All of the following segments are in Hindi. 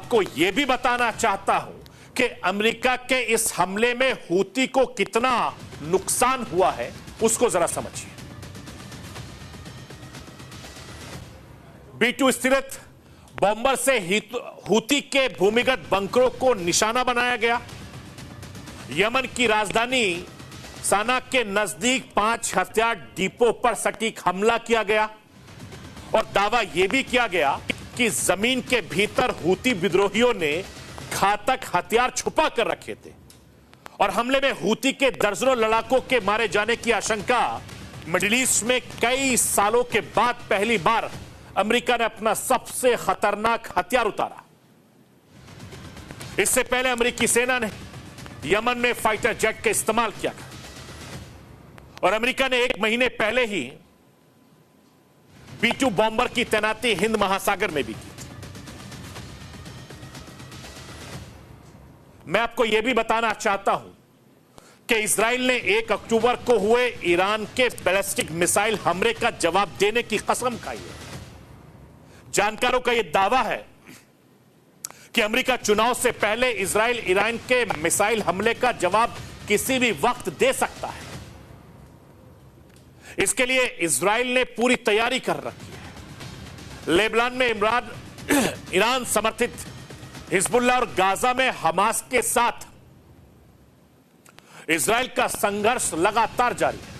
आपको यह भी बताना चाहता हूं कि अमेरिका के इस हमले में हूती को कितना नुकसान हुआ है, उसको जरा समझिए। B2 स्थित बॉम्बर से हूती के भूमिगत बंकरों को निशाना बनाया गया। यमन की राजधानी सना के नजदीक 5 हथियार डिपो पर सटीक हमला किया गया और दावा यह भी किया गया कि जमीन के भीतर हूती विद्रोहियों ने घातक हथियार छुपा कर रखे थे और हमले में हूती के दर्जनों लड़ाकों के मारे जाने की आशंका। मिडिल ईस्ट में कई सालों के बाद पहली बार अमेरिका ने अपना सबसे खतरनाक हथियार उतारा। इससे पहले अमेरिकी सेना ने यमन में फाइटर जेट का इस्तेमाल किया और अमेरिका ने 1 महीने पहले ही B2 बॉम्बर की तैनाती हिंद महासागर में भी की। मैं आपको यह भी बताना चाहता हूं कि इजराइल ने 1 अक्टूबर को हुए ईरान के बैलिस्टिक मिसाइल हमले का जवाब देने की कसम खाई है। जानकारों का यह दावा है कि अमेरिका चुनाव से पहले इजराइल ईरान के मिसाइल हमले का जवाब किसी भी वक्त दे सकता है। इसके लिए इजराइल ने पूरी तैयारी कर रखी है। लेबनान में ईरान समर्थित हिजबुल्लाह और गाजा में हमास के साथ इजराइल का संघर्ष लगातार जारी है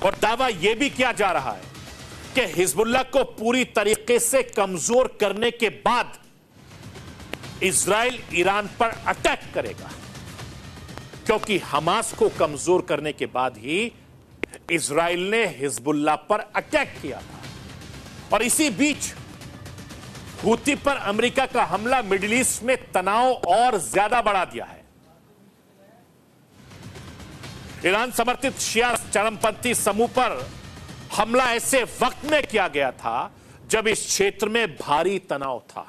और दावा यह भी किया जा रहा है कि हिजबुल्लाह को पूरी तरीके से कमजोर करने के बाद इजराइल ईरान पर अटैक करेगा, क्योंकि हमास को कमजोर करने के बाद ही इजराइल ने हिजबुल्लाह पर अटैक किया था। और इसी बीच हूती पर अमेरिका का हमला मिडिल ईस्ट में तनाव और ज्यादा बढ़ा दिया है। ईरान समर्थित शिया चरमपंथी समूह पर हमला ऐसे वक्त में किया गया था जब इस क्षेत्र में भारी तनाव था।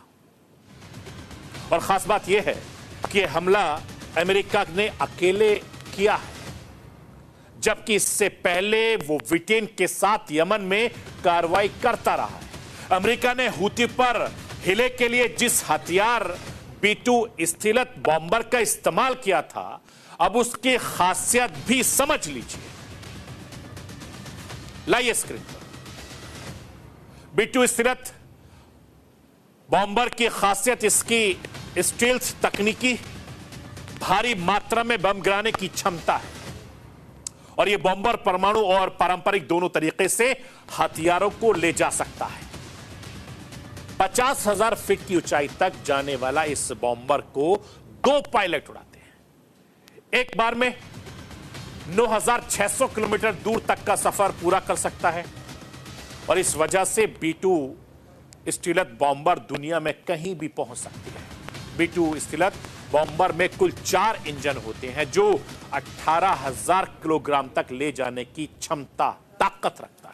और खास बात यह है कि हमला अमेरिका ने अकेले किया है, जबकि इससे पहले वो ब्रिटेन के साथ यमन में कार्रवाई करता रहा है। अमेरिका ने हूती पर हिले के लिए जिस हथियार B2 स्थिलत बॉम्बर का इस्तेमाल किया था, अब उसकी खासियत भी समझ लीजिए। लाइए स्क्रीन पर। B2 स्थिलत बॉम्बर की खासियत इसकी स्टील्थ तकनीकी, भारी मात्रा में बम गिराने की क्षमता है और यह बॉम्बर परमाणु और पारंपरिक दोनों तरीके से हथियारों को ले जा सकता है। 50,000 फीट की ऊंचाई तक जाने वाला इस बॉम्बर को 2 पायलट उड़ाते हैं। एक बार में 9,600 किलोमीटर दूर तक का सफर पूरा कर सकता है और इस वजह से B2 स्टीलत बॉम्बर दुनिया में कहीं भी पहुंच सकती है। B2 स्टीलत बॉम्बर में कुल 4 इंजन होते हैं जो 18,000 किलोग्राम तक ले जाने की ताकत रखते हैं।